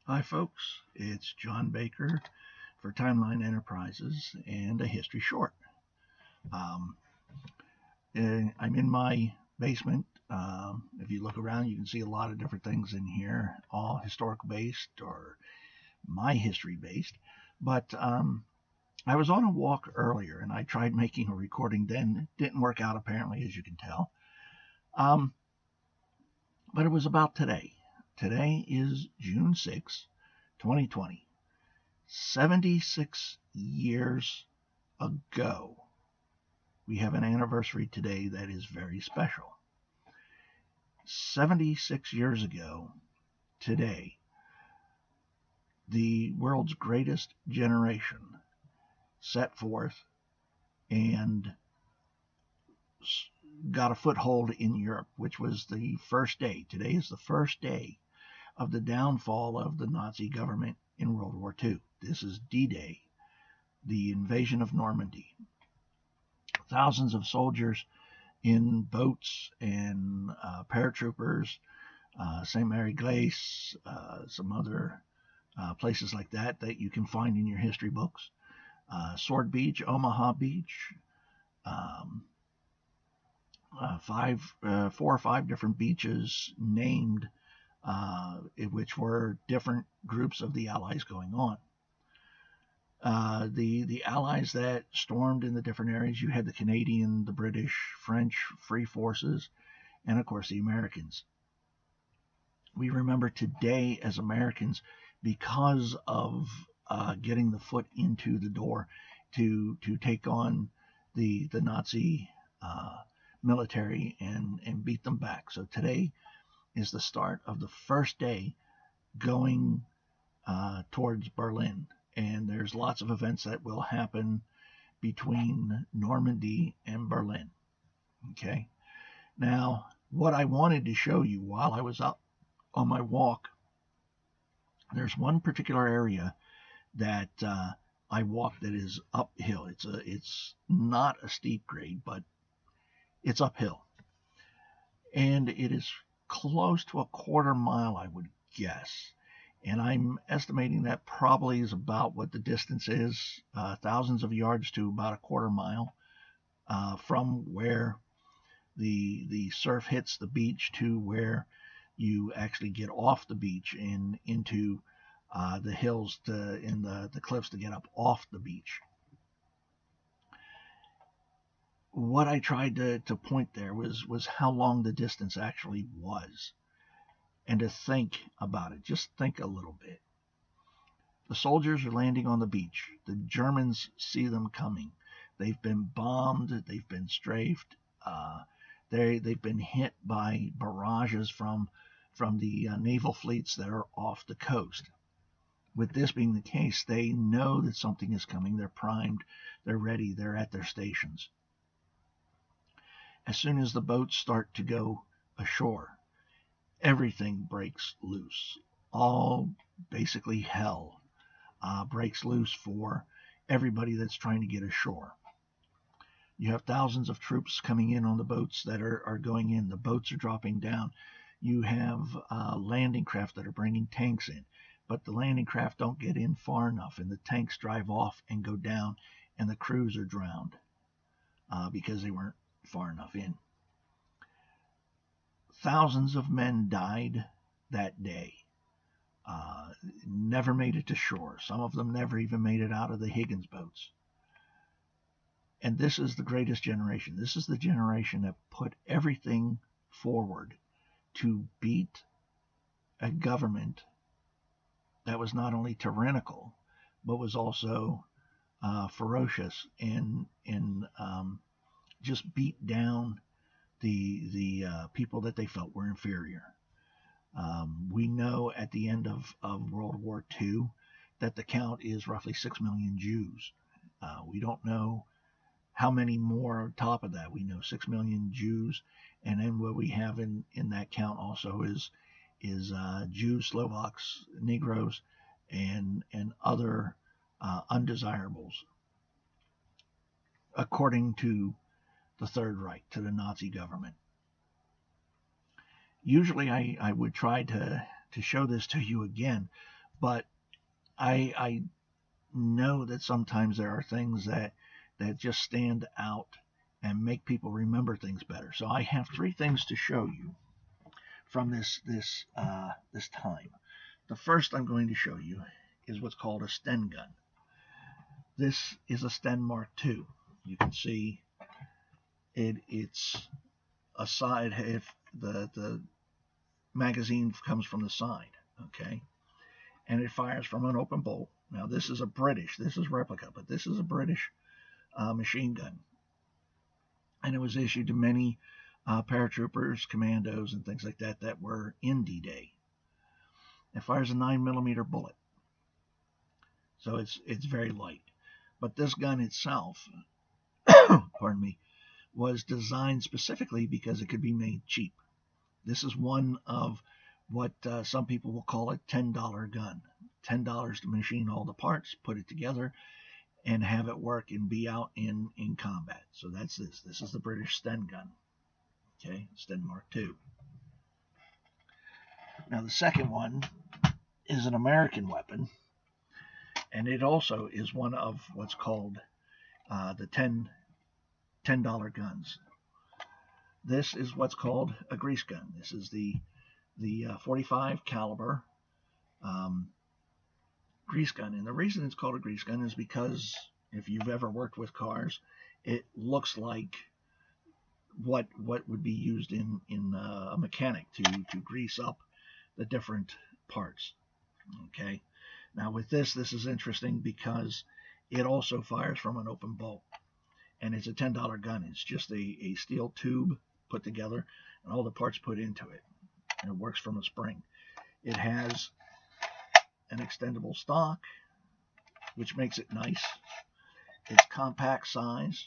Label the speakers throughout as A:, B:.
A: Hi, folks. It's John Baker for Timeline Enterprises and a History Short. Um, I'm in my basement. If you look around, you can see a lot of different things in here, all historical based or my history based. But I was on a walk earlier and I tried making a recording then. It didn't work out, apparently, as you can tell. Um, but it was about today. Today is June 6, 2020. 76 years ago. We have an anniversary today that is very special. 76 years ago, today, the world's greatest generation set forth and got a foothold in Europe, which was the first day. Today is the first day of the downfall of the Nazi government in World War II. This is D-Day, the invasion of Normandy. Thousands of soldiers in boats and paratroopers, St. Mary Glace, some other places like that you can find in your history books. Sword Beach, Omaha Beach, um, 4 or 5 different beaches named, which were different groups of the Allies going on. The Allies that stormed in the different areas, you had the Canadian, the British, French free forces, and of course the Americans. We remember today as Americans because of getting the foot into the door to take on the Nazi military and beat them back. So today is the start of the first day going towards Berlin. And there's lots of events that will happen between Normandy and Berlin. Okay. Now, what I wanted to show you while I was out on my walk, there's one particular area that I walk that is uphill. It's not a steep grade, but it's uphill, and it is close to a quarter mile, I would guess. And I'm estimating that probably is about what the distance is, thousands of yards to about a quarter mile from where the surf hits the beach to where you actually get off the beach and into the hills in the cliffs to get up off the beach. What I tried to point there was how long the distance actually was, and to think about it. Just think a little bit. The soldiers are landing on the beach. The Germans see them coming. They've been bombed. They've been strafed. They've been hit by barrages from the naval fleets that are off the coast. With this being the case, they know that something is coming. They're primed. They're ready. They're at their stations. As soon as the boats start to go ashore, everything breaks loose. All basically hell breaks loose for everybody that's trying to get ashore. You have thousands of troops coming in on the boats that are going in. The boats are dropping down. You have landing craft that are bringing tanks in, but the landing craft don't get in far enough, and the tanks drive off and go down, and the crews are drowned because they weren't far enough in. Thousands of men died that day. Never made it to shore. Some of them never even made it out of the Higgins boats. And this is the greatest generation. This is the generation that put everything forward to beat a government that was not only tyrannical, but was also ferocious and just beat down the people that they felt were inferior. We know at the end of World War II that the count is roughly 6 million Jews. We don't know how many more on top of that. We know 6 million Jews, and then what we have in that count also is Jews, Slovaks, Negroes, and other undesirables, according to the Third Reich, to the Nazi government. Usually I would try to show this to you again, but I know that sometimes there are things that just stand out and make people remember things better. So I have 3 things to show you from this time. The first I'm going to show you is what's called a Sten gun. This is a Sten Mark II. You can see it's a side. If the magazine comes from the side, okay, and it fires from an open bolt. Now this is this is replica, but this is a British machine gun, and it was issued to many paratroopers, commandos, and things like that that were in D-Day. It fires a 9mm bullet, so it's very light. But this gun itself, pardon me, was designed specifically because it could be made cheap. This is one of what some people will call a $10 gun. $10 to machine all the parts, put it together, and have it work and be out in combat. So that's this. This is the British Sten gun. Okay, Sten Mark II. Now the second one is an American weapon, and it also is one of what's called the $10 guns. This is what's called a grease gun. This is the 45 caliber grease gun, and the reason it's called a grease gun is because if you've ever worked with cars, it looks like what would be used in a mechanic to grease up the different parts. Okay, now with this is interesting because it also fires from an open bolt, and it's a $10 gun. It's just a steel tube put together and all the parts put into it, and it works from a spring. It has an extendable stock, which makes it nice. It's compact size.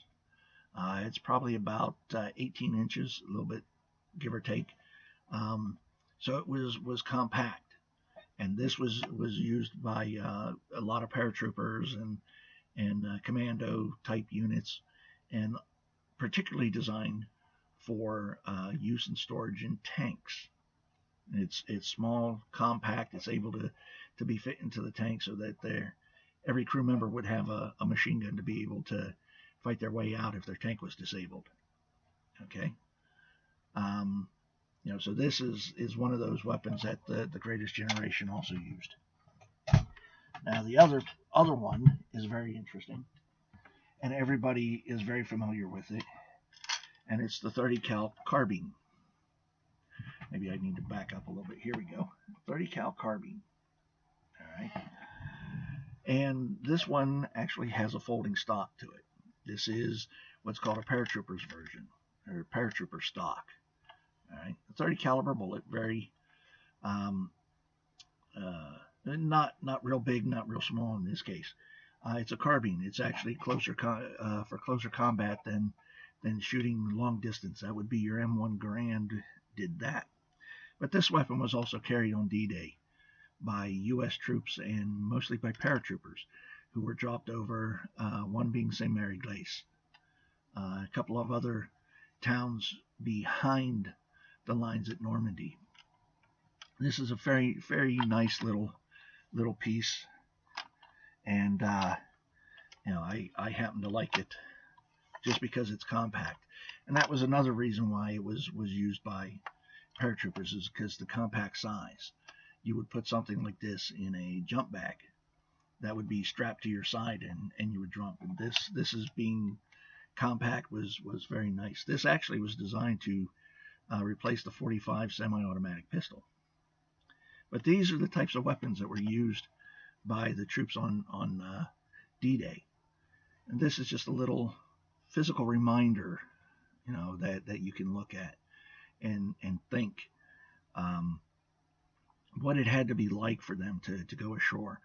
A: It's probably about 18 inches, a little bit, give or take. So it was compact, and this was used by a lot of paratroopers and commando type units, and particularly designed for use and storage in tanks. It's small, compact. It's able to be fit into the tank so that every crew member would have a machine gun to be able to fight their way out if their tank was disabled. Okay. So this is one of those weapons that the Greatest Generation also used. Now the other one is very interesting, and everybody is very familiar with it, and it's the 30 cal carbine. Maybe I need to back up a little bit. Here we go. 30 cal carbine. All right. And this one actually has a folding stock to it. This is what's called a paratrooper's version, or paratrooper stock. All right. A 30 caliber bullet, very not real big, not real small in this case. It's a carbine. It's actually for closer combat than shooting long distance. That would be your M1 Garand did that. But this weapon was also carried on D-Day by U.S. troops and mostly by paratroopers who were dropped over, one being St. Mary Glace. A couple of other towns behind the lines at Normandy. This is a very, very nice little piece, and I happen to like it just because it's compact. And that was another reason why it was used by paratroopers, is because the compact size. You would put something like this in a jump bag that would be strapped to your side, and you would jump. And this is being compact was very nice. This actually was designed to replace the 45 semi-automatic pistol. But these are the types of weapons that were used by the troops on D-Day. And this is just a little physical reminder, that you can look at and think what it had to be like for them to go ashore,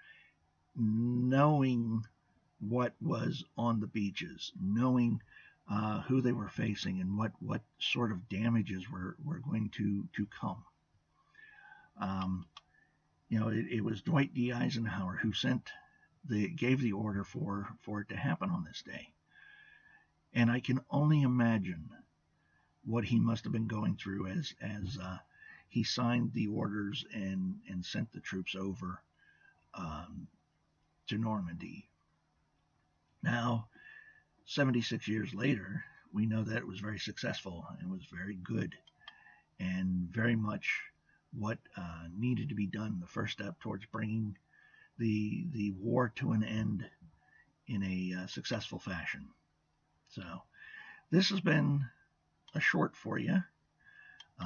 A: knowing what was on the beaches, knowing who they were facing, and what sort of damages were going to come. It was Dwight D. Eisenhower who gave the order for it to happen on this day. And I can only imagine what he must have been going through as he signed the orders and sent the troops over to Normandy. Now, 76 years later, we know that it was very successful and was very good and very much what needed to be done, the first step towards bringing the war to an end in a successful fashion. So this has been a short for you.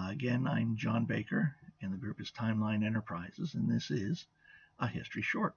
A: Again, I'm John Baker, and the group is Timeline Enterprises, and this is A History Short.